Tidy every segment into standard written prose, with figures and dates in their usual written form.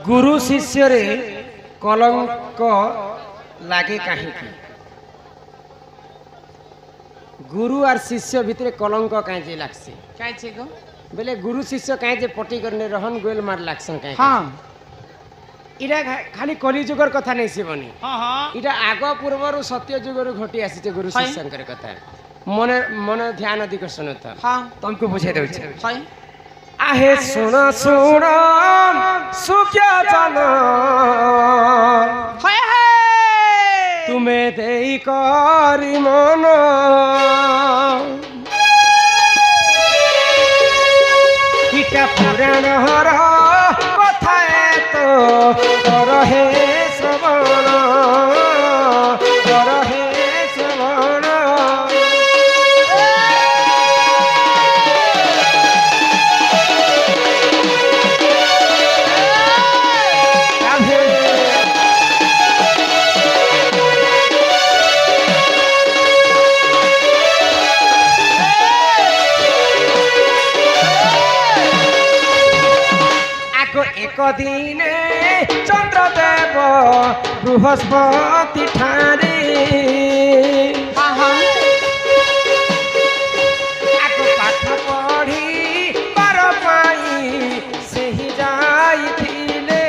गुरु शिष्य रे कलंक लागे कहीं गुरु और शिष्य भितर कलंक कहीं लागसी काहे गो बेले गुरु शिष्य कहीं पटी करने रहन गोल मार लागसन कहीं हां इरा खाली कली जुगर कथा नहीं सिबनी हां हां इरा आग पूर्व सत्य जुगर घटी आसी गुरु शिष्य कथा मन मन ध्यान अधिक सुन हां तुमको बुझे दउछ हां आहे सुन सुन सुख्या जन हाय हाय तुम्हें देई करी मन इटा पुराण हर कथा तो कर हे श्रवण कर हे श्रवण एक दिन चंद्रदेव बृहस्पति ठारे आगो पाठ पढ़ी बार पाई से ही जाइथिले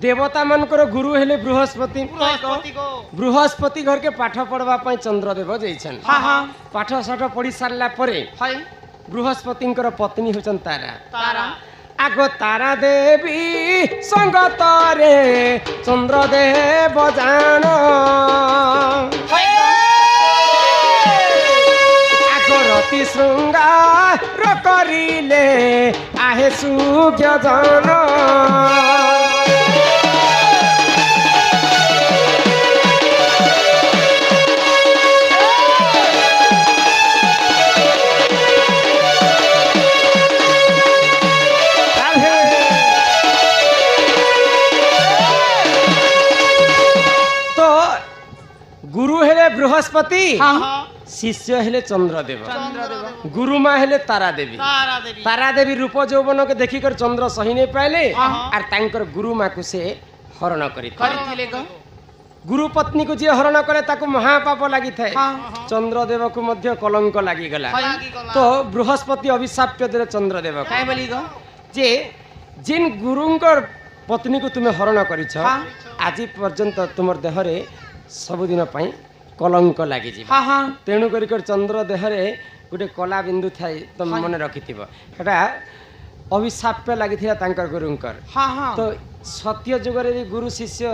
देवता मनकर गुरु हेले बृहस्पति बृहस्पति घर के पाठ पढ़वा पई चंद्रदेव जैछन पाठ साठ पढ़ी सारला परे बृहस्पति पत्नी होचन तारा तारा आगो तारा देवी संगत रे चंद्रदेव जान आगो रति श्रृंगार करिले आहे सुज्ञ जन गुरु हेले बृहस्पति शिष्य हेले चंद्रदेव गुरुमा हेले तारा देवी रूप यौवन के देखिक चंद्र सही नहीं पाइले और तांकर गुरुमा को से हरण करी गुरु पत्नी को जे हरण करे ताको महापाप लगी थाए चंद्रदेव को मध्य कलंक लगी गला तो बृहस्पति अभिशाप्य दे चंद्रदेव काहे बोली गो जे जिन गुरुंकर पत्नी को तुम्हें हरण करिछ आज पर्यंत तुमर देहरे सबुदिन कलंक लगी तेणु कर चंद्र देहरे गोटे कला बिंदु थाए तुम मन रखि अभिशाप्य लगी गुरुंकर तो सत्य जुग गुरु शिष्य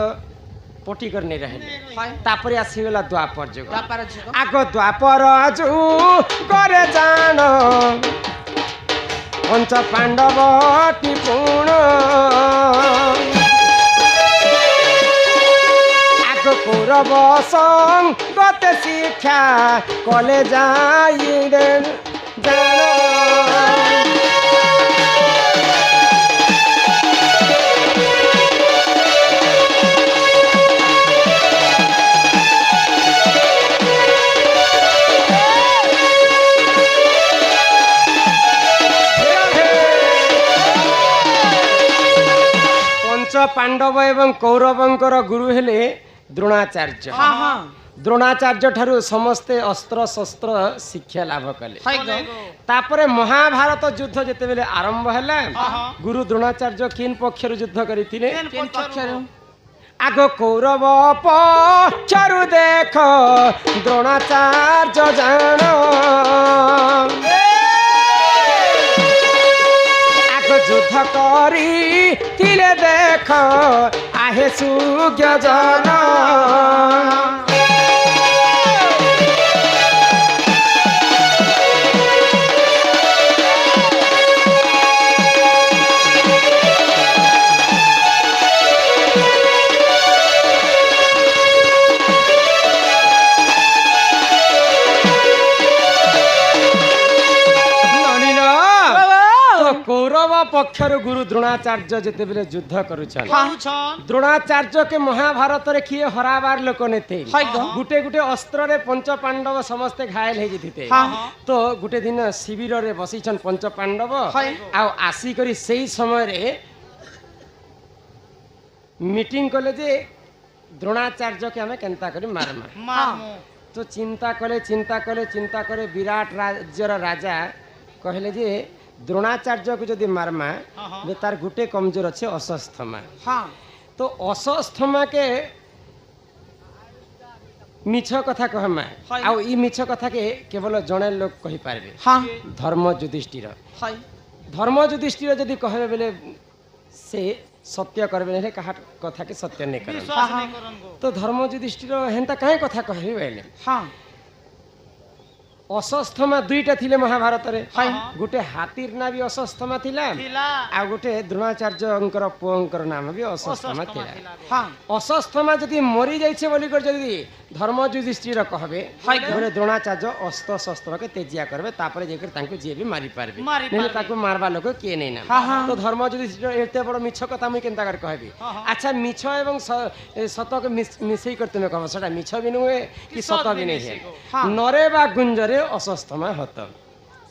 पटी कर नहीं रहे तापर आसीगला द्वापर जुग आग द्वापर करे जान पंच पांडव टिपुण कौरव संगत शिक्षा कले जाई पंच पांडव एवं कौरवंकर गुरु हेले द्रोणाचार्य द्रोणाचार्य ठारू समस्ते अस्त्र शस्त्र शिक्षा लाभ कले तापरे महाभारत युद्ध जेते बेले आरंभ हैला गुरु द्रोणाचार्य किन पक्षर युद्ध करिथिले आग कौरव पक्षरु देख द्रोणाचार्य जान आग युद्ध करी थिले देख आहे सुज्ञ जन पक्षर गुरु द्रोणाचार्य जिते बेले युद्ध करुछन हाँ द्रोणाचार्य के महाभारत रे किए हराबार लोक नेते हाय गो। गुटे गुटे अस्त्र रे पंच पांडव समस्ते घायल हे जिते हाँ। तो गुटे दिन शिविर रे बसिछन पंच पांडव हाय। आ आसी करी सेही समय रे मीटिंग कले जे द्रोणाचार्य के हमें केनता करी मारमा मारमु तो चिंता करे विराट राज्यर राजा कहले जे द्रोणाचार्य को जदि मारमा बे तार गुटे कमजोर अच्छे असस्थमा हाँ तो असस्थमा के मिछ कथा कहमा हाय। आउ ई मिछ कथा के केवल जणे लोग कहि पारबे हाँ धर्म युधिष्ठिर हाय धर्म युधिष्ठिर जदि कहबे बेले से सत्य करबे नहीं कहा कथा के सत्य नहीं करबे विश्वास नहीं करन गो तो धर्म युधिष्ठिर हेंता काहे कथा कहबे बेले हाँ असस्थमा दुईटा थिले महाभारत रे हाय। गुटे हातीर ना भी असस्थमा थिला थिला आ गुटे द्रोणाचार्यंकर पुअंकर नाम भी असस्थमा असस्तमा थिला थिला गो। हाँ असस्थमा जदि मरी जाइछे बोली कर जदि धर्म युधिष्ठिर कहबे हाय। गोरे द्रोणाचार्य अस्त्र शस्त्र के तेजिया करबे तापरे जेकर तांको जे भी मारी पारबे मारी नहीं पारबे। ताको मारबा लोक के नहीं ना हाँ, हाँ। तो धर्म युधिष्ठिर एते बड़ मिछ कथा मुई केनता कर कहबी हाँ, हाँ। अच्छा मिछ एवं सत के मिसई कर तुमे कहबो सेटा मिछ भी नुहे कि सत भी नहीं है हाँ। नरे बा गुंजरे असस्थमा हत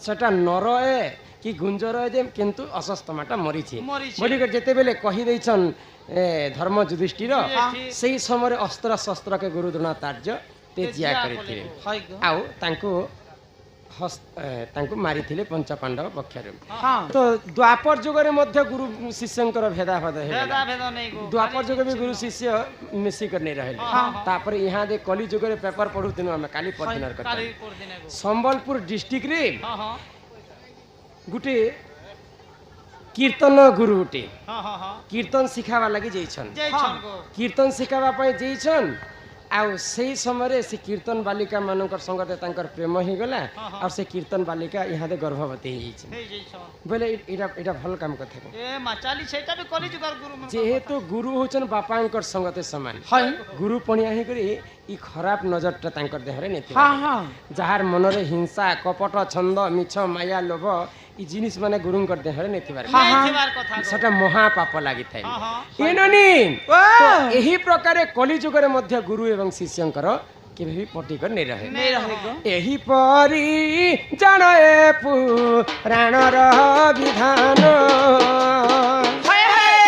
सेटा नर ए कि गुंजर ए जे किंतु असस्थमाटा मरिछि मरिछि। बोली कर जेते बेले कहि दैछन धर्म युधिष्ठिर हाँ। सेही समय अस्त्र शस्त्र के गुरु द्रोणाचार्य तेजिया करथिले हाय गो। आउ तांको मारिथिले पंच पांडव पक्षरे हाँ तो द्वापर जुगरे मध्य गुरु शिष्यंकर भेदाभेद हेला भेदा भेदा नहीं गो द्वापर जुग भी गुरु शिष्य मिसी कर नहीं रहे हाँ। तापर यहाँ दे कली जुगरे पेपर पढ़ुतिनु हमें काली परदिनर कथा काली कोर दिने गो संबलपुर डिस्ट्रिक्ट रे हाँ हाँ गुटे कीर्तन गुरु गुटे हाँ हाँ हाँ कीर्तन सिखावा लगी जैछन जय हाँ। छन गो कीर्तन सिखावा पाई जैछन आउ सेही समय से कीर्तन बालिका मानकर संगते तांकर प्रेम ही गला हाँ, हाँ। और से कीर्तन बालिका यहाँ दे गर्भवती ही जैछन हे जय छन बोले इटा भल काम कथे को ए माचाली सेटा भी कली जुगार गुरु मन जेहेतु गुरु होचन बापांकर संगते समान हाय। गुरु पणिया ही करी ई खराब नजरटा तांकर देहरे नेति हाँ हाँ जहार मनरे हिंसा कपट छंद मिछ माया लोभ ई जिनिस माने गुरुंकर देहरे नेतिबार हाँ हाँ थिबार कथा गो सेटा महापाप लागि थाए हाँ हाँ एननी ओ तो एही प्रकारे कली जुगरे मध्य गुरु एवं शिष्यंकर केबे भी पटिकर नहीं रहे नहीं रहे गो एही परी जणे पुराणर विधान हाय हाय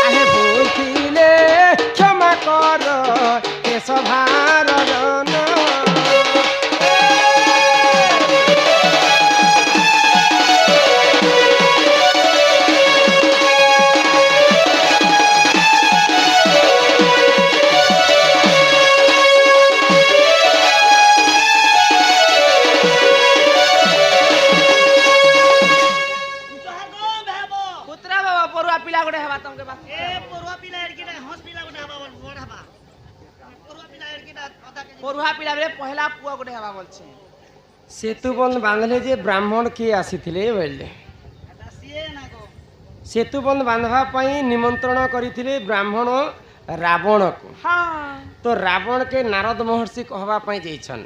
आहे भूलथिले क्षमा कर के सभार जन पुत्रा बाबा परुआ पिला गोटे हेबा तमके बा ए परुआ पिला एडकिटा हंस पिला गोटा हबा बड़ हबा परुआ पिला एडकिटा आधा केजी परुआ पिला रे पहला पुआ गोटे हेबा बोलछे सेतुबंध बांधले जे ब्राह्मण किए आसीथिले बोले आधा सिए ना गो सेतुबंध बांधवा पई निमंत्रण करिथिले ब्राह्मण रावण को हाँ तो रावण के नारद महर्षि कहवा पई जैछन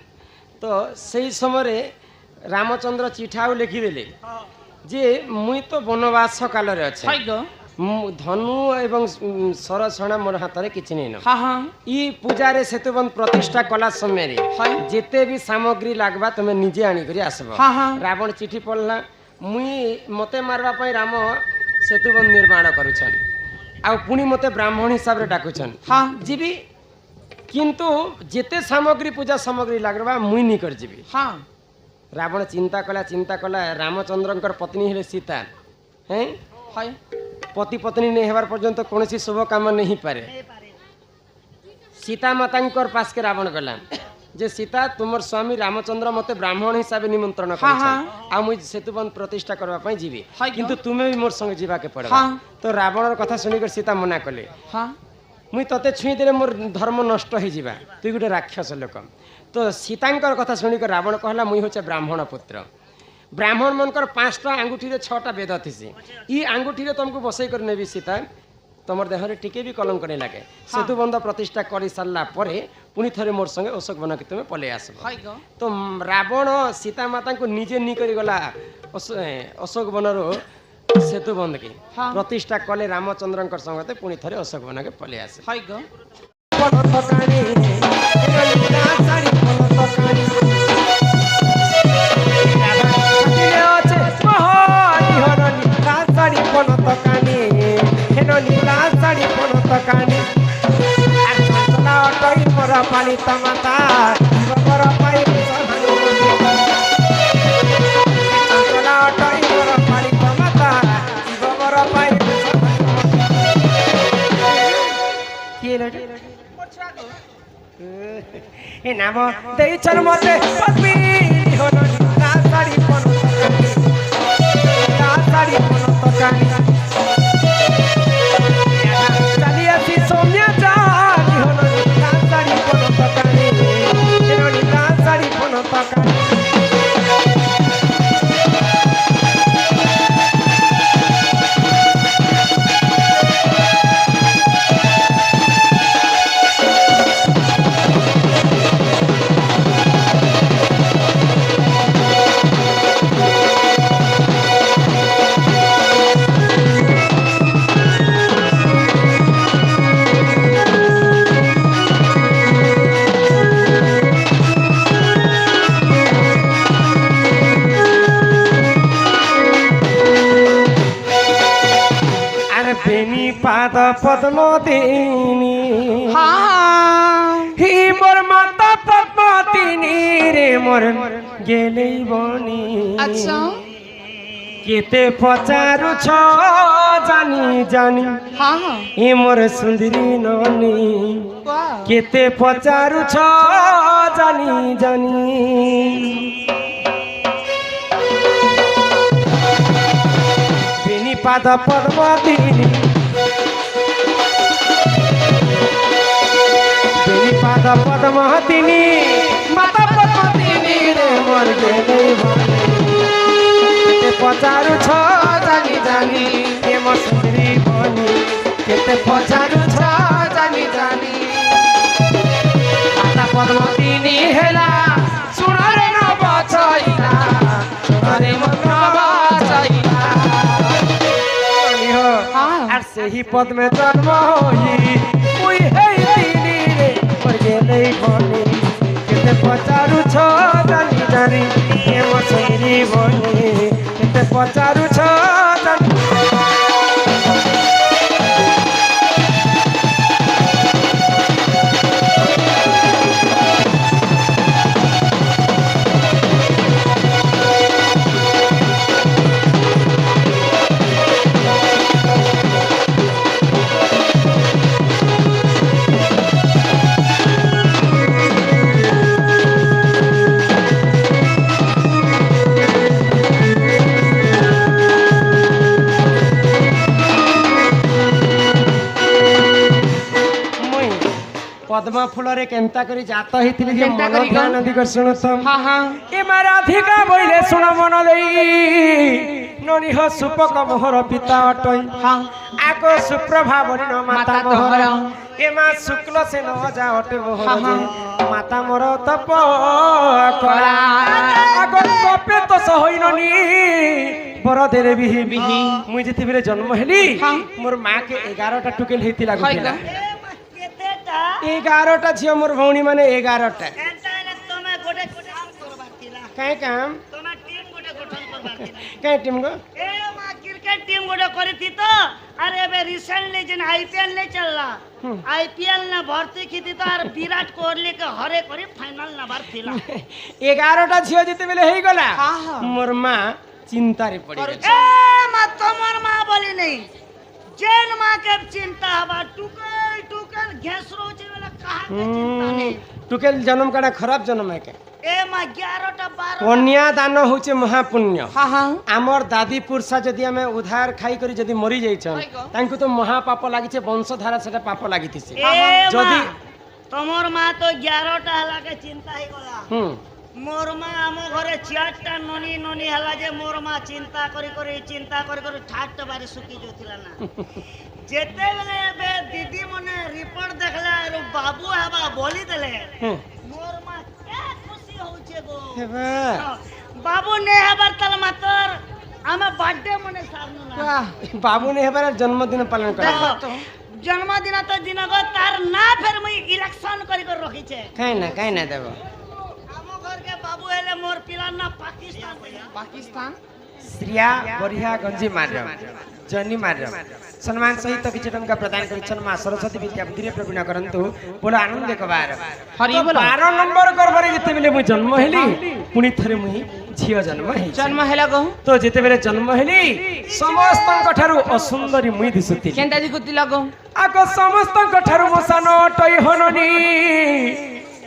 तो सही समय रे रामचंद्र चिठाउ लिखिदेले हां जे मुई तो वनवास काल रे अछि हाय गो धनु एवं सरछणा मोर हाथ रे किछि नै न हाँ हाँ ई पूजा रे सेतुबंध प्रतिष्ठा कला समय रे हाय जेते भी सामग्री लागबा तमे निजे आनी करी आसबो हाँ हाँ रावण चिठी पढ़ला मुई मते मारबा पई राम सेतुबंध निर्माण करूछन आ पुणी मते ब्राह्मण हिसाब रे डाकुछन हाँ जीबी किंतु जेते सामग्री पूजा सामग्री लागबा मुई नी कर जीबी हाँ रावण चिंता कला रामचंद्रंकर पत्नी हेले सीता हैं हाय पति पत्नी नहीं हेबार पर्यंत कौन शुभ काम नहीं पारे ए पारे सीता मातांकर पास के रावण गला जे सीता तुमर स्वामी रामचंद्र मते ब्राह्मण हिसाब निमंत्रण हाँ, कर आ मुई सेतुबंध प्रतिष्ठा करबा पई जीवी हाय किंतु तुमे भी मोर संग जीवा के पड़बा हाँ। तो रावणर कथा सुनिकर सीता मना कले हाँ मुई तते छुई देले मोर धर्म नष्ट हो जीवा तु गुटे राक्षस लोक तो सीतांकर कथा सुनिकर रावण कहला मुई होचे ब्राह्मण पुत्र ब्राह्मण मनकर 5टा आंगुठी रे 6टा वेद थिसी ई आंगुठी रे तुमको बसई कर नेबी सीता तमर देहरे टिके भी कलंक नहीं लागे सेतुबंध प्रतिष्ठा कर सारा परे पुणी थरे मोर संगे अशोक वन के तुम पले आसब हाय गो तो रावण सीता माता को निजे नी करी गला ଅଶୋକ ବନର ସେତୁ ବନ୍ଧକି ହଁ। ପ୍ରତିଷ୍ଠା କଲେ ରାମଚନ୍ଦ୍ରଙ୍କ ସଙ୍ଗତେ ପୁଣି ଥରେ ଅଶୋକ ବନକେ ପଳେଇ ଆସେ ହଇ ଗ পানি তামাতা গোবর পাই চঞ্চলা অটই মোর পানি তামাতা গোবর পাই কি লড়ি এ নাম দেইছর মতে পদ্মী হরনি রাসাড়ি পন রাসাড়ি পন তকানি চালিয়াছি সৌম্যা চালি হরনি রাসাড়ি পন তকানি হরনি রাসাড়ি পন তকানি পাদ পদ্ম দিনী হি মোর মাতা পদ্ম দিনী রে মোর গেলেই বনি আচ্ছা কেতে পচারুছ জানি জানি হ্যাঁ হ্যাঁ হি মোর সুন্দরী ননি বাহ কেতে পচারুছ জানি জানি বেনি পাদ পদ্ম দিনী পাদ পদ্মহতিনী মাতা পদ্মতিনী রে মোর গেলেই বনে কেতে পচারু ছ জানি জানি এ মোর সুন্দরী বনি কেতে পচারু ছ জানি জানি মাতা পদ্মতিনী হেলা শুণরে নব ছইলা শুণরে মন ছইলা আর সেই পদ্মে জন্ম হই মুই হেই দিনী রে মোর গেলেই বনে কেতে পচারু ছ জানি জানি এ মোর সুন্দরী বনে কেতে পচারু ছ জানি পদ্ম ফুলরে কেন্তা করি জাত হইতিলি যে কেন্তা মন করি ধ্যান দিগর শুনছ হ্যাঁ হ্যাঁ এ মা রাধিকা বইলে শুন মন লই ননিহ সুপক মোহর পিতা অটই হ্যাঁ আগ সুপ্রভা বরিণ মাতা মোহর এ মা শুক্ল সে ন যা অটে মোহর যে মাতা মোর তপ করা আগ কপে তো সহইননি বরদেরে বিহি বিহি মুই যেতিবেলে জন্ম হেলি মোর মা কে 11টা টুকেল হইতি লাগুতিলা কেতেটা 11টা ঝিও মোর ভৌণী মানে 11টা এন্টা এনে তুমি গোটে কাম করবার তিলা কাই কাম তোমার টিম গোটে গঠন করবার তিলা কাই টিম গো ए मा क्रिकेट टीम गोटे करी तो अरे एबे रिसेंटली जिन आईपीएल नहीं चलला आईपीएल ना भर्ती की तो और विराट कोहली के हरे करी फाइनल ना बार थिला 11টা ঝিও যেতেবেলে হই গলা হ্যাঁ, হ্যাঁ। মোর মা চিন্তারে পড়ি গেছে ए मा तमर मां बोली नहीं जेन मां के चिंता हवा टुकल टुकल घेस रोचे वाला कहा के चिंता नहीं টুকেল জন্ম কাটা খারাপ জন্ম একে ए मा 11टा 12 কন্যা দান হচ্ছে মহাপুণ্য হ্যাঁ হ্যাঁ আমার দাদি পুরসা যদি আমি উধার খাই করে যদি মরি যাইছন তাঙ্কু তো মহাপাপ লাগিছে বংশধারা সেটা পাপ লাগিতেছে ए যদি तमर मां तो 11टा हला के चिंता ही गला হুম मोर माँ आम घरे 4टा ननी ननी हला जे मोर माँ चिंता करी ठाट बारी सुखी जोथिला ना जेते बेले बे दीदी मने रिपोर्ट देखला रो बाबू हबा बोली देले হুম मोर माँ क्या खुशी होचे गो हेबा बाबू ने हबर तल मातर आमे बर्थडे मने सारनु ना बाबू ने हेबार जन्मदिन पालन कर देखो जन्मदिन तो दिनगो तार ना फेर मुई इलेक्शन करी कर रखी छे काई ना देबो हमो घर के बाबू हेले मोर पिला ना पाकिस्तान श्रिया बढ़िया गंजी मार जनी मार सम्मान सहित किछि टंका प्रदान करिछन मां सरस्वती विद्या मंदिर प्रवीण करंतु बोलो आनंद कबार हरि बोलो 12 नंबर गर्भरे जते बेले मु जन्म हेली पुनी थरे मु झियो जन्म हेला गो तो जते बेले जन्म हेली समस्तन कठारु असुंदरी मुई दिसुती केंता दिखुती लगो आको समस्तन कठारु मसानो टई हननी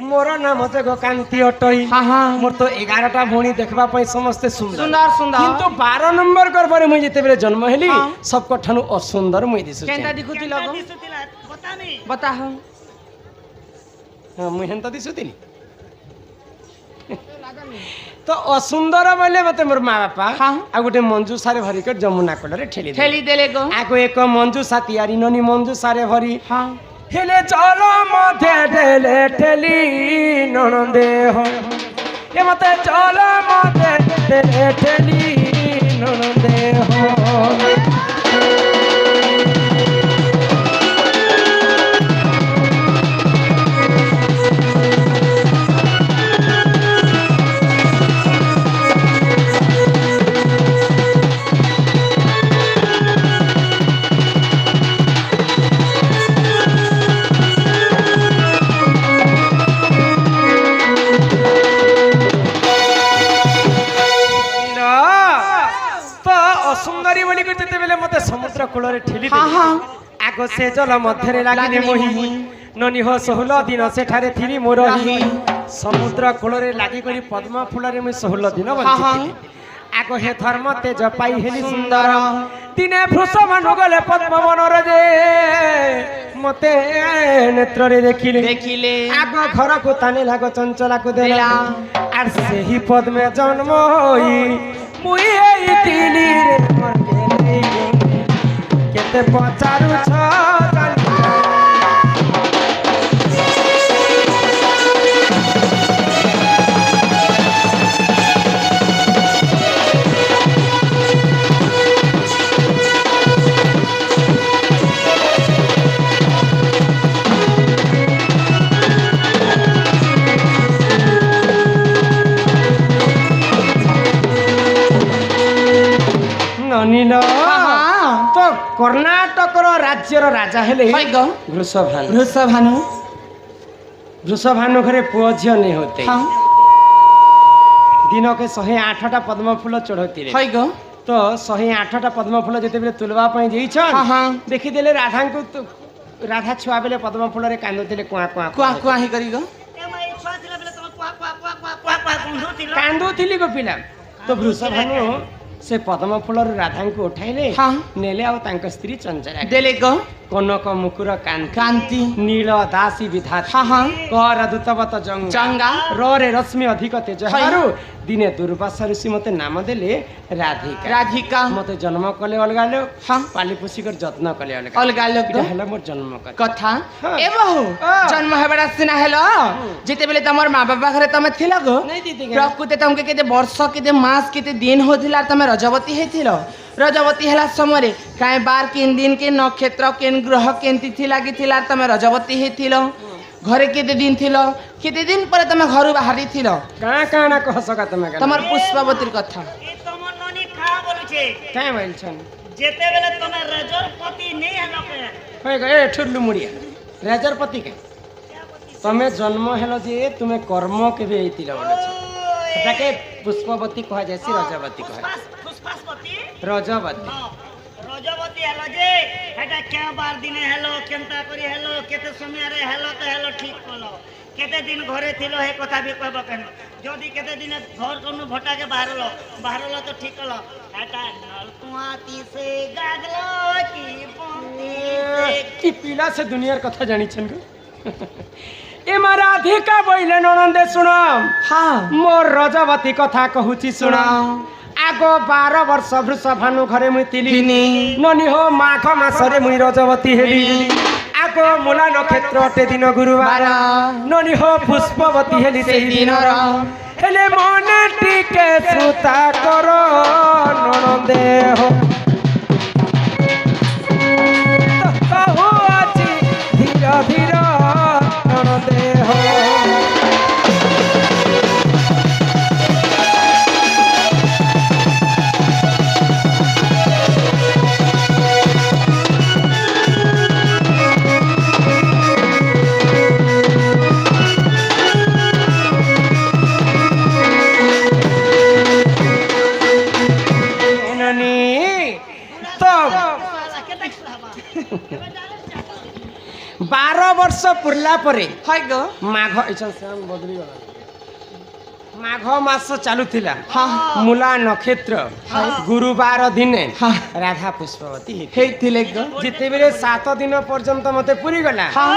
मोर नाम जगो कांति अटई मोर तो 11टा भौणी देखबा पई समस्त सुंदर किंतु 12 नंबर गर्भरे मुई जते बेले जन्म हेली सब कठानु असुंदर मुई दिसु केंता दिखुती लगो बतानी बता हम हां मुई हेंता दिसुतिनी तो असुंदर बोले मते मोर माँ बापा आ गोटे मंजू सारे भरी कर जमुना कूल ठेली देले गो आगो एक मंजू सा तैयारी ननी मंजू सारे भरी हेले चलो मधे ढेले ठेली ननदे हो ए मते चलो मधे ढेले ठेली ननदे हो सुंदरी बोली के जते बेले मते समुद्र कूल रे ठेली आगो से जल मध्यरे लागिनी मोही ननी हो 16 दिन सेठारे थिरी मोरही समुद्र कूल रे लागि करी पद्म फूल रे मैं 16 दिन बंची आगो हे धर्म तेज पाई हेली सुंदर दिने भृषभ नगले पद्म वन रे मते नेत्र रे देखिले आगो घर को ताने लागो चंचला को देला आर सेही पद में जन्म होई मुई एई तिली रे मोर के केते पचारू छ अनिल तो कर्णाटक राज्यर राजा हेले वृषभानु घरे पुओ झियो नहीं होते दिन के 108टा पद्म फूल चढ़ती तो 108टा पद्म फूल जिते बेले तुलवा पई जेइछ देखि देले राधा को राधा छुआ बेले पद्म फूल रे कांदुतिले कुआ कुआ कुआ कुआ ही करी गो ए माई छुआ दिला बेले तुम कुआ कुआ कुआ कुआ कुआ कांदुतिली गो पिला तो वृषभानु से पद्म फूल राधा को उठाइले नेले आउ तांक स्त्री चंचला देले गो कनक मुकुर कांति नील दासी विधाता कर दूतवत जंगा रे रश्मि अधिक तेज दिने दुर्वासा ऋषि मते नाम देले राधिका मते जन्म कले अलगा लोग पाली पोसी कर जत्न कले अलगा लोग हेला मोर जन्म कथा ए बहु जन्म हेबड़ा सिना हेलो जेते बेले तमर मां बाबा घरे तमे थिला गो प्रकृति तमके केते वर्ष केते मास केते दिन होथिला तमे रजवती हेथिलो रजवती हेला समय काए बार किन दिन के नक्षत्र केन ग्रह केन तिथि लागी थिला तमे रजवती हेथिलो घरे केते दिन पर तमे घर बाहरी थिलो काना कह सका तमे तमर पुष्पवती कथा ए तमर ननी खा बोलु छे काय बोल छन जेते बेले तमे रजरपति नहीं हलो के होय गए ठुल्लु मुड़िया रजरपति के तमे जन्म हेलो जे तुमे कर्म केबे हेतिलो बोले छ ताके पुष्पवती कहा जैसी रजवती कहा पुष्पवती रजवती रजवती हेलो जे हेटा क्या बार दिने हेलो केनता करी हेलो केते समय रे हेलो तो हेलो ठीक कलो केते दिन घरे थिलो हे कथा भी कहबो केन जदी केते दिन घर कोनो भटा के बाहरलो तो ठीक कलो हेटा नलकुआती से गागलो की पंती से की पीला से दुनियार कथा जानी छन ए राधिका बोले ननंदे सुन मोर रजवती कथा कहूची सुन आगो 12 वर्ष वृषभानु घरे मुई तिली ननी हो माघ मासरे मुई रजवती हेली आगो मूला नक्षत्र अटे दिन गुरुवार ननी हो पुष्पवती हेली सेही दिन ହେଲେ ମନେ ଟିକେ ସୁତା କର ନଣନ୍ଦେ ହୋ କହୁ ଅଛି ଧୀର ଧୀର ନଣନ୍ଦେ ହୋ बारह वर्ष पुरला परे हाय गो माघ बदली गला माघ मास चालुथिला हाँ मूला नक्षत्र गुरुवार दिने हाँ राधा पुष्पवती हेतिले गो जिते बेले 7 दिन पर्यंत मते पुरी गला हाँ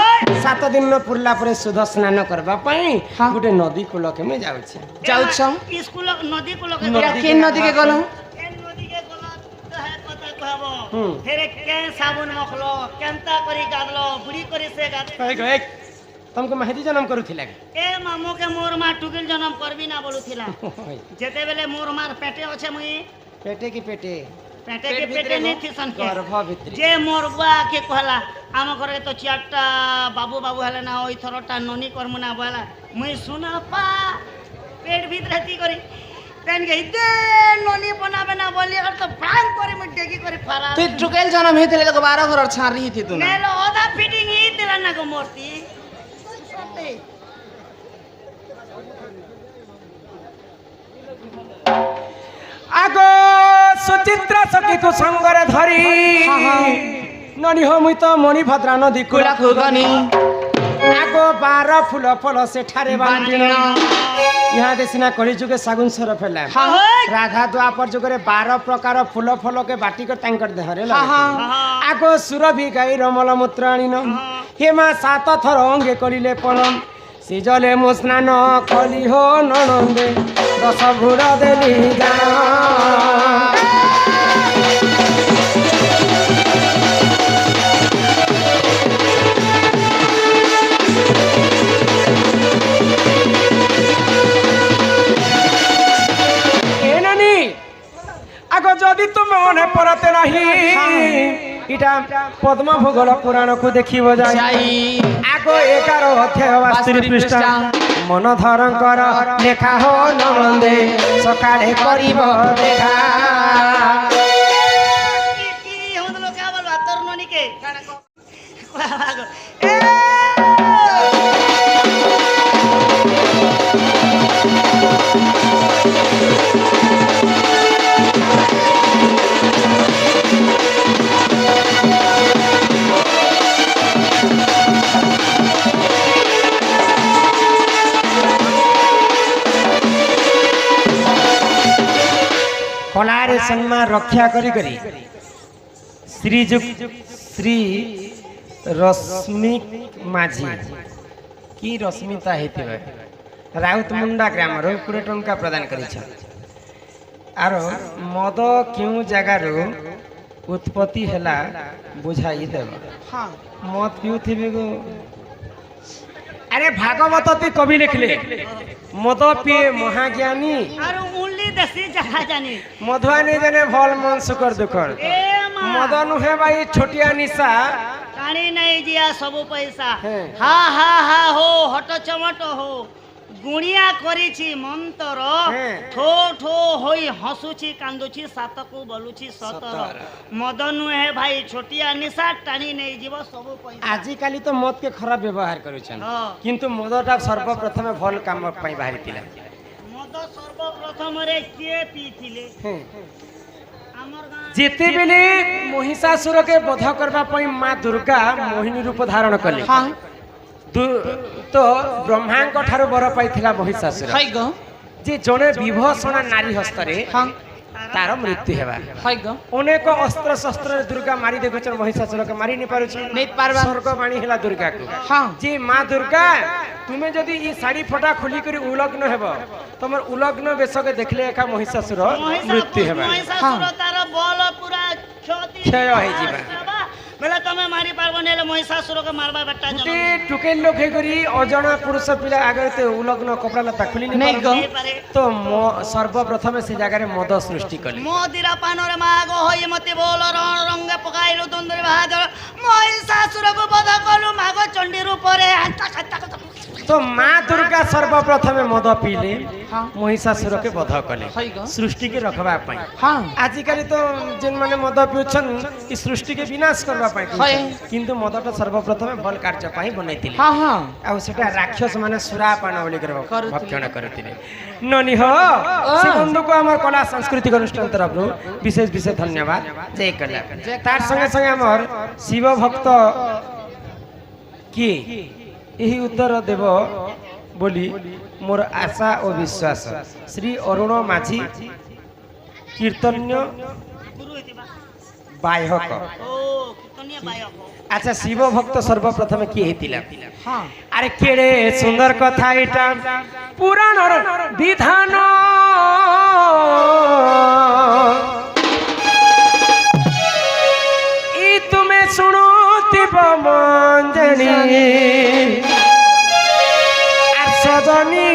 7 दिन पुरला परे शुद्ध स्नान करबा पई हाँ गुटे नदी कूलके में जाउछे जाउछ स्कूल नदी को लोग के नदी के गलो नदी के गला तो है पता कहबो फेरे के साबुन मखलो केनता करी गादलो बुड़ी करी से गाद तुमको मेहदी जन्म करूथिला ए मामू के मोर मा टुकिल जन्म करबी ना बोलुथिला जेते बेले मोर मार पेटे अछि मुई पेटे की पेटे पेटे के पेटे नहीं थी सन के गर्भ भितरी जे मोर बुआ के कहला आम घरे तो चारटा बाबू बाबू हले ना ओई थरटा ननी करमु ना बोला मुई सुना पा पेट भीतर रहती करी पेन के इते ननी बनाबे ना बोली और तो प्राण करे मुई डेगी करे फरा तू टुकेल जन्म हेतिले तो 12 घर छारी थी तू ना नेलो ओदा फिटिंग ही दिला ना को मूर्ति आगो सुचित्रा सखी को संगरे धरी ननी हो मुई तो मणिभद्रा नदी कुला खुगनी आगो 12 फूल फल से ठारे बांटिना यहाँ देसिना कली जुगे सागुन सर फैला राधा द्वापर जुगरे 12 प्रकार फूल फल के बाटी कर तांकर देहरे आगो सुरभि गाई रमल मूत्राणीन हेमा 7 थर अंगे कलिले पणम सिजले मो स्नान कली हो नणंदे 10 भूर देली जान आगो जदि तुम मने परते नहीं इटा पद्म भूगोल पुराण को देखिबो जाई आगो 11 अध्याय 62 पृष्ठ मन धरंकर लेखा हो नंदे सकाळे करिबो देखा की होदलो क्या बोल आतर ननी के ए कलारे सम्मान रक्षा करी करी श्री रश्मि माझी की रश्मिता हेतिबे राउत मुंडा ग्राम रो 20 टंका प्रदान करिछ आरो मद क्यों जगार उत्पत्ति हैला बुझाई देव हाँ मद पिउथिबे गो अरे भागवत ती कवि लिखले मद पिए महाज्ञानी आरो उनली देसी जहा जानी मधुआनी जने भल मन सुकर दुखर ए मा मद नुहे भाई छोटिया निशा काणी नहीं जिया सब पैसा हैं। हा हा हा हो हट चमट हो गुणिया करिछि मंतर हैं। ठो ठो होई हसुछि कांदुछि सातकु बोलुछि सतर मद नुहे भाई छोटिया निशा टाणी नहीं जीव सब पैसा आजि काली तो मद के खराब व्यवहार करूछन हाँ। किंतु मदटा सर्वप्रथम भल काम पई बाहरी तिला मद सर्वप्रथम रे के पीथिले हैं। हमर गां जेते बेले महिषासुर के वध करबा पई मां दुर्गा मोहिनी रूप धारण कले हाँ तो ब्रह्मा को ठारो बर पाइथिला महिषासुर हाय गो जे जने विभूषण नारी हस्तरे हाँ तार मृत्यु हेबा हाय गो अनेक अस्त्र शस्त्र दुर्गा मारी देखुछन महिषासुर के मारी नहीं पारुछ नहीं पारबा स्वर्ग बाणी हेला दुर्गा को हाँ जी माँ दुर्गा तुम्हें जदि ई साड़ी फटा खोली करी उलग्न हेब तमर उलग्न बेश के देखले एका महिषासुर मृत्यु हेबा महिषासुर तार बल पूरा क्षति क्षय होई जीवा বেলে তুমি মারি পারবো নেলে মহিষাসুরকে মারবা বেটা জন্ম গোটে টুকেল লোক হেকরি অজনা পুরুষ পিলা আগে তো উলগ্ন কপড়া লতা খুলি নাই গো। পারে তো সর্বপ্রথমে সে জায়গায় মদ সৃষ্টি কলে মোদিরা পানরে মাগ হই মতে বল রণ রঙ্গে পকাইলু দুন্দরি বাহাদুর মহিষাসুরকে বধ কলু মাগ চণ্ডীর উপরে তো মা দুর্গা সর্বপ্রথমে মদ পিলে হ্যাঁ। মহিষাসুরকে বধ কলে হই গো। সৃষ্টিকে রখবা পাই হ্যাঁ আজিকালি তো যেন মানে মদ পিউছন ই সৃষ্টিকে বিনাশ করবা পাই হয়। কিন্তু মদটা সর্বপ্রথমে ভাল কার্য পাই বনাইଥିଲେ হ্যাঁ হ্যাঁ ଆଉ ସେଟା ରାକ୍ଷସ ମାନେ ସୁରାପାନ ବୋଲି କରୁଥିଲେ। ଭକ୍ଷଣ କରୁଥିଲେ ନନି ହୋ ସେ ବନ୍ଧୁକୁ ଆମର କଲା ସାଂସ୍କୃତିକ ଅନୁଷ୍ଠାନ ତରଫରୁ ବିଶେଷ ବିଶେଷ ଧନ୍ୟବାଦ ଜୟ କଲା ତାର ସଙ୍ଗେ ସଙ୍ଗେ ଆମର ଶିବ ଭକ୍ତ କିଏ ଏହି ଉତ୍ତର ଦେବ ବୋଲି ମୋର ଆଶା ଓ ବିଶ୍ୱାସ ଶ୍ରୀ ଅରୁଣ ମାଝୀ କୀର୍ତ୍ତନ୍ୟ গুরু হইতিবা ବାହକ ও কীর্তনীয় বায়ক আচ্ছা শিব ভক্ত সর্বপ্রথমে কি হইতিলা হ্যাঁ আরে কেড়ে সুন্দর কথা এটা পুরাণর বিধান ই তুমি শুনুতিব মঞ্জনি আর সজনী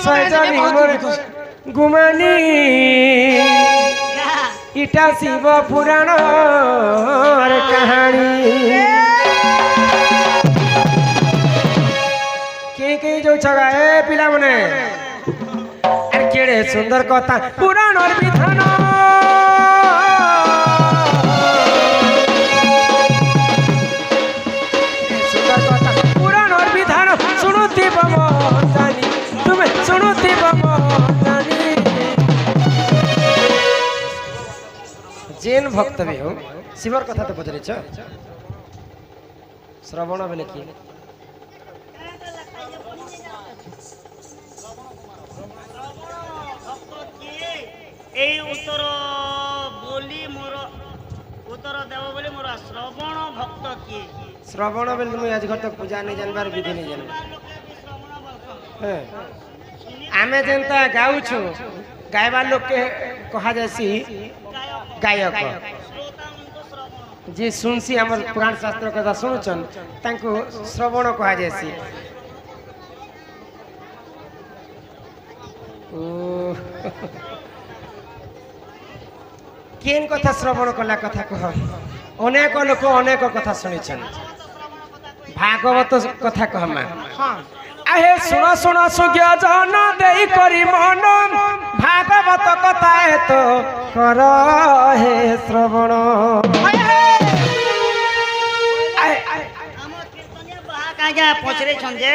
সজনী মোর গুমানি ইটা শিব পুরাণর কাহানী কে যাচ্ছ এ পিলা মনে আর কেড়ে সুন্দর কথা পুরাণর বিধান সুন্দর কথা পুরাণর বিধান শুনুথিব জানি তুমি শুনুথিব জানি জেন ভক্ত বি হোক শিবর কথা তো পচারিছ শ্রবণ বেলে কি এই উত্তর বলি মোর উত্তর দেব বলি মোর শ্রবণ ভক্ত কি শ্রবণ বেলে মুই আজ ঘর তক পূজা নেই জানবার বিধি নেই জানবার হ্যাঁ আমি যেনতা গাউছু গাইবার লোককে কহা যাইছি গায়ক যে শুনছি আমার পুরাণ শাস্ত্র কথা শুনুছন তাଙ୍କୁ শ্রবণ কহা যাইছি কেন কথা শ্রবণ কলা কথা কহ অনেক লোক অনেক কথা শুনিছেন ভাগবত কথা কহমা হ্যাঁ আহে শুণ শুণ সুজ্ঞ জন দেই করি মন ভাগবত কথা এত কর হে শ্রবণ আমার কীর্তনীয় বাহাক আজ্ঞা পচরেছন যে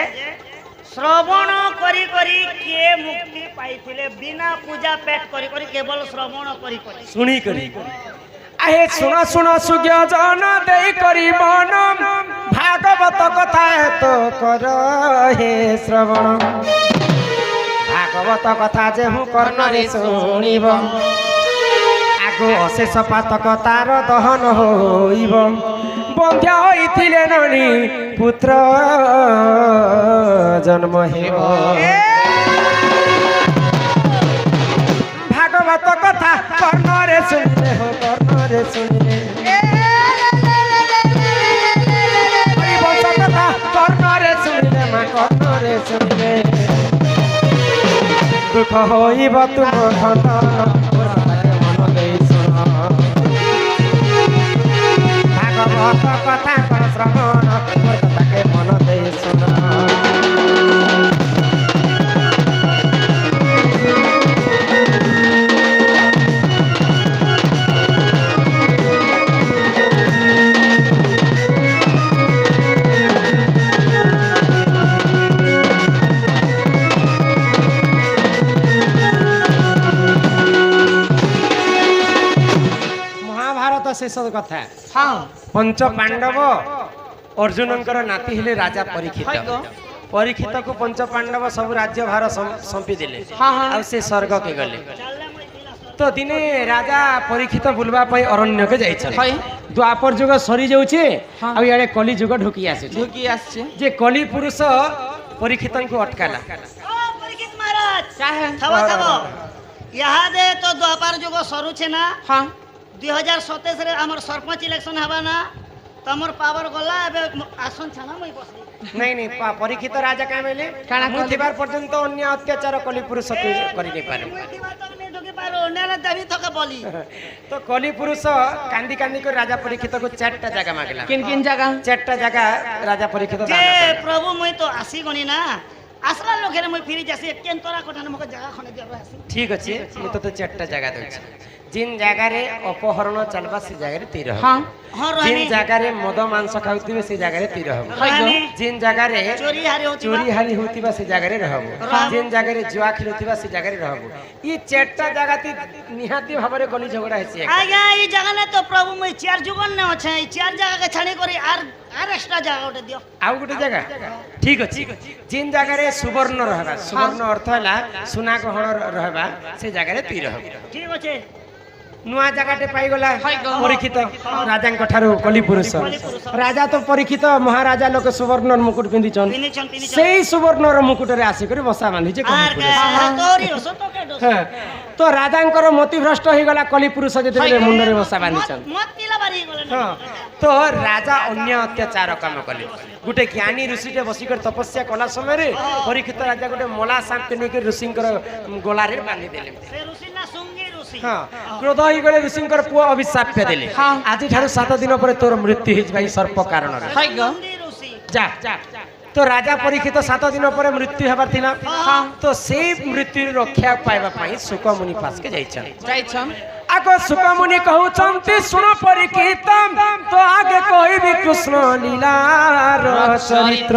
শ্রবণ করি করি কে মুক্তি পাইছিলে বিনা পূজা পেট করি করি কেবল শ্রবণ করি করি শুনি করি আহে শুণ শুণ সুজ্ঞ জন দেই করি মন ভাগবত কথা এত কর হে শ্রবণ ভাগবত কথা যে হু কর্ণরে শুনিব আগু অশেষ পাতক তার দহন হইব বন্ধ্যা হইଥିଲେ ননি পুত্র জন্ম হেব ভাগবত কথা কর্ণরে শুনিলে হো কর্ণরে শুনিলে হরিবংশ কথা কর্ণরে শুনিলে মা কর্ণরে শুনিলে দুঃখ হইব তুম খণ্ডন মন দেই শুন ভাগবত কথা কর শ্রবণ মোর কথাকে মন দেই শুন ଶେଷ କଥା হ্যাঁ ପଞ୍ଚ ପାଣ୍ଡବ ଅର୍ଜୁନଙ୍କର ନାତି ହେଲେ ରାଜା ପରୀକ୍ଷିତ ପରୀକ୍ଷିତକୁ ପଞ୍ଚ ପାଣ୍ଡବ ସବୁ ରାଜ୍ୟ ଭାର ସମ୍ପି ଦେଲେ ହଁ, ହଁ। ଆଉ ସେ ସ୍ୱର୍ଗକେ ଗଲେ ତ ଦିନେ ରାଜା ପରୀକ୍ଷିତ ବୁଲବା ପାଇଁ ଅରଣ୍ୟକେ ଯାଇଛନ୍ତି হয় ଦ୍ୱାପର ଯୁଗ ସରି ଯାଉଛି ହଁ। ଆଉ ଇଆଡେ କଲି ଯୁଗ ଢୁକି ଆସୁଛି ঢুকি আসছে ଯେ କଲି ପୁରୁଷ ପରୀକ୍ଷିତଙ୍କୁ ଅଟକାଲା ও পরীক্ষিত মহারাজ কাহে থাবো থাবো ইহাদে তো দ্বাপার যুগ সরুছে না হ্যাঁ 2027 रे हमर सरपंच इलेक्शन हवा ना तमर पावर गला एबे आसन छाना मई बसली नहीं नहीं परीक्षित राजा क्या बोले काଣା मु कहले? थिबार पर्यंत अन्य अत्याचार कली पुरुष तू करि नै पारे मुई दिवा तक नहीं ढोकी पारो नेला देवी थके बोली तो कली पुरुष कांदी कांदी को राजा परीक्षित को चारटा जगह मांगला किन किन जगह चारटा जगह राजा परीक्षित दान जे करला। प्रभु मुई तो आसी गनी ना आसला लोग रे मुई फिरी जासी केन तोरा कोठाने मके जगह खने दिया आसी ठीक अच्छे मु तो चारटा जगह दउछि जिन जगह रे अपहरण चलबा से जगह रे तीर हो हाँ हां जिन रहनी जगह रे मद मांस खाउतिबे से जगह रे तीर हो रहनी जिन जगह रे चोरी हारी होती चोरी हारी होतिबा से जगह रे रहबो जिन जगह रे जुआ खेलुतिबा से जगह रे रहबो ई चारटा जगह ती निहाती भाबरे गली झगड़ा हेसी आज्ञा ई जगह ने तो प्रभु मुई चार जुगन ने अछि ई चार जगह के छाणी करी आर एक्स्ट्रा जगह उठे दियो आउ गोटे जगह ठीक अछि जिन जगह रे सुवर्ण रहबा सुवर्ण अर्थ हला सुना गहण रहबा से जगह रे तीर हो ठीक अछि नुआ जगहटे पाइगला हाय गो। परीक्षित राजा ठारू कली पुरुष राजा तो परीक्षित महाराजा लोक सुवर्ण मुकुट पिंधिछन पिनिछन सेई सुवर्ण मुकुट रे आसी कर बसा बांधिछे कली आर पुरुष का तोरी रसो तो के दोस हाँ, तो राजांकर मति भ्रष्ट हो गला कली पुरुष जेते मुंड रे बसा बांधिछन मत पिला बारी गले हाँ, तो राजा अन्य अत्याचार काम कले गोटे ज्ञानी ऋषिटे बसिकर तपस्या कला समय रे परीक्षित राजा गोटे मला सांप के नेके ऋषिंकर गला रे बांधि देले से ऋषि ना सुंगी ऋषि हाँ क्रोध हो गले ऋषिंकर पुआ अभिशाप देले हाँ। आज ठारू 7 दिन पर तोर मृत्यु हिज भाई सर्प कारण रे हाय गो। सुंगी ऋषि जा तो राजा परीक्षित 7 दिन पर मृत्यु हेबार थिला हाँ। तो से मृत्यु रक्षा पाइबा पई शुक मुनि पास के जाइछन जाइछन आको शुक मुनि कहउछन्ति सुन परीक्षित तो आगे कहबी कृष्ण लीलार चरित्र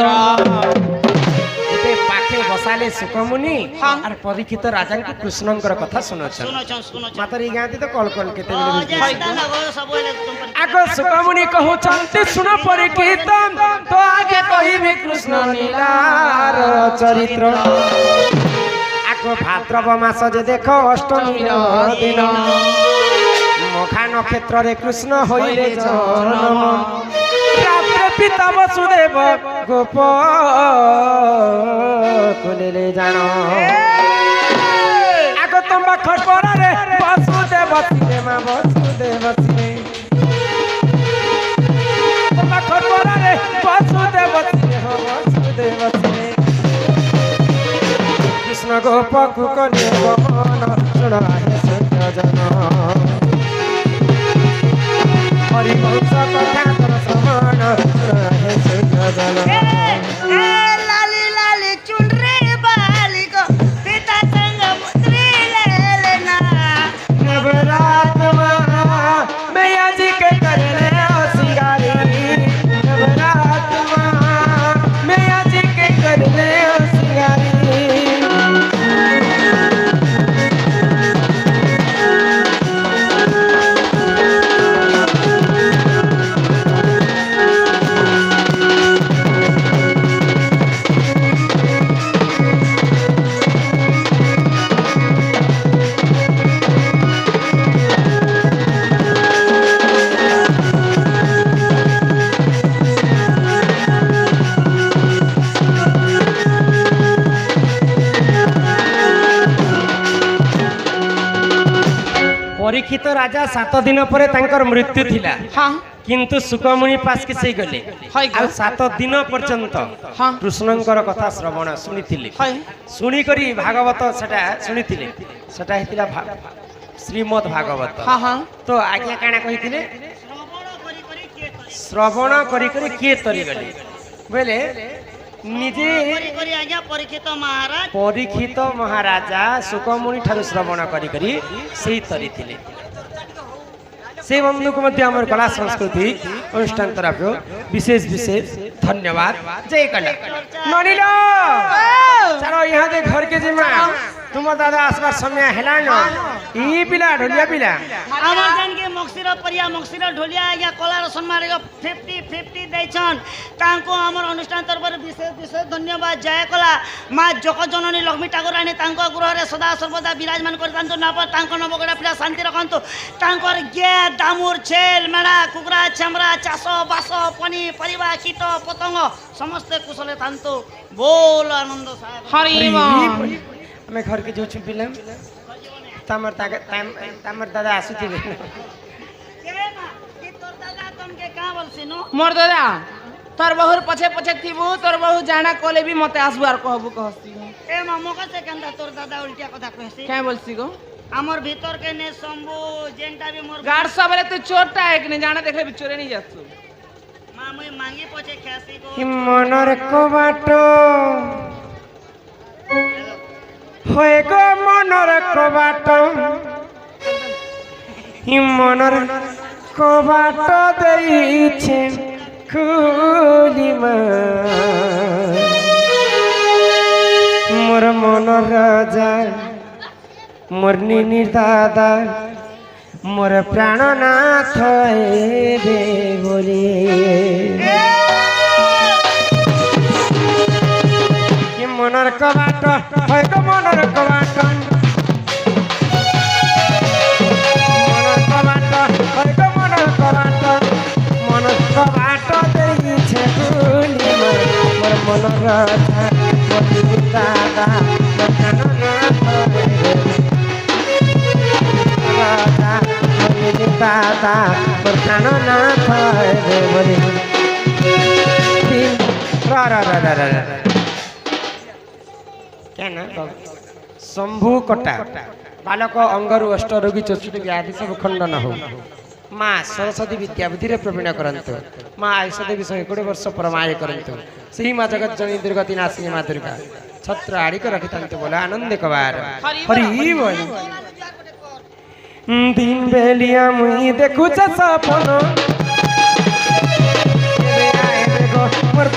गोटे पाखे बसाले शुक मुनि और परीक्षित राजा के कृष्णंकर कथा सुनछन सुनो मातर गाँती तो कल कल केते बेले जे स्था ना गो सब हेले तुम पर आको सुकमुनि कहउछन्ति सुन परीक्षित तो आगे कहिबे कृष्ण लीलार चरित्र आको भाद्रव मास जे देखो अष्टमी दिन मखा नक्षत्र रे कृष्ण होइले जन्म रात्र पिता वसुदेव गोप कुलेले जानो आको तंबा खटपरा रे वसुदेव सिने मा वसुदेव सिने तंबा खटपरा रे वसुदेव सिने हो वसुदेव सिने कृष्ण गोप कुकने गमन सुनाए सत्य जन हरि वंश कथा कर समान सुनाए सत्य जन ए लाली लाली चुनरी बाली को पिता संग पुत्री ले लेना नवरात्मा मैया जी के करने ओ सिंगारी नवरात्मा मैया जी के करने ओ सिंगारी परीक्षित राजा 7 दिन पर तांकर मृत्यु थिला हाँ किंतु सुकमुनि पास के से गले हाय गो। आ 7 दिन पर्यंत हाँ। कृष्णंकर कथा श्रवण सुनिथिले हाय सुनी करी भागवत सेटा सुनिथिले सेटा हेतिला श्रीमद् भागवत हाँ हाँ तो आज्ञा काना कहिथिले श्रवण करी करी के श्रवण करी गले बोले निजे करी करी आज्ञा परीक्षित महाराज परीक्षित महाराजा सुकमुनि ठारू श्रवण करी सेही तरी थिले से बंधु को मध्य हमर कला संस्कृति अनुष्ठान तरफ विशेष विशेष धन्यवाद जय कला ननिलो चलो यहाँ दे घर के जिम्मा तुम दादा आसबार समय हेला न ई पिला ढोलिया पिला আমার জানকে মক্সির পরিয়া মক্সির ঢোলিয়া আজ্ঞা কলার সম্মান 50-50 দেইছন তাঙ্কো আমার অনুষ্ঠান তরফরে বিশেষ বিশেষ ধন্যবাদ জয় কলা মা জগজননী লক্ষ্মী ঠাকুরাণী তাঙ্ক গৃহরে সদা সর্বদা বিরাজমান করিতান্তু না পর তাঙ্ক নবগড়া পিলা শান্তি রাখন্তু তাঙ্কর গে দামুর ছেল মেড়া কুকুরা চামড়া চাষ বাস পনি পরিবা কীট পতঙ্গ সমস্ত কুশলে থান্তু बोल आनंद साहेब हरि बोल मैं घर के जो पिलम तमर दादा आसुथिबे বলছি নু মোর দাদা তোর বহুর পছে পছে থিবু তোর বহু জানা কলে বি মতে আসবু আর কহবু কহসি এ মামু কাছে কেনটা তোর দাদা উল্টা কথা কইছি কে বলছি গো আমার ভিতর কে নে শম্ভু যেনটা বি মোর গাড় সবরে তুই চোরটা একনে জানা দেখলে বি চোরে নিয়ে যাচ্ছ মা মুই মাঙ্গি পছে খেসি গো মনর কবাট হয়ে গো মনর কবাট মনর কবাট দেইছে খুলিমা মোর মনর রাজা মোর নিনির দাদা মোর প্রাণনাথ রে বলি কি মনর কবাট হয় গো মনর কবাট মনর কবাট হয় গো মনর কবাট মনর কবাট দেইছে খুলিমা মোর মনর রাজা মোর নিনির দাদা মোর প্রাণনাথ রে রাজা দাদা তোর প্রাণ না হয় বলি কেন শম্ভু কটা বালক ଅଙ୍ଗରୁ ଅଷ୍ଟ ରୋଗୀ ଚତୁର୍ଥ ବ୍ୟାଧି ସବୁ ଖଣ୍ଡନ ହଉ ମା ସରସ୍ୱତୀ ବିଦ୍ୟା ବୁଦ୍ଧିରେ ପ୍ରବୀଣ କରନ୍ତୁ ମା ଆୟୁଷ ଦେବୀ 120 ବର୍ଷ ପରମାୟ କରନ୍ତୁ ସେହି ମା ଜଗତ ଜନୀ ଦୁର୍ଗତି ନାଶିନୀ ମା ଦୁର୍ଗା ଛତ୍ର ଆଡ଼ିକ ରଖିଥାନ୍ତୁ ବୋଲେ ଆନନ୍ଦ କବାର ହରି ବୋଲ দিন বেলিয়া মুই দেখুছ সপন মোর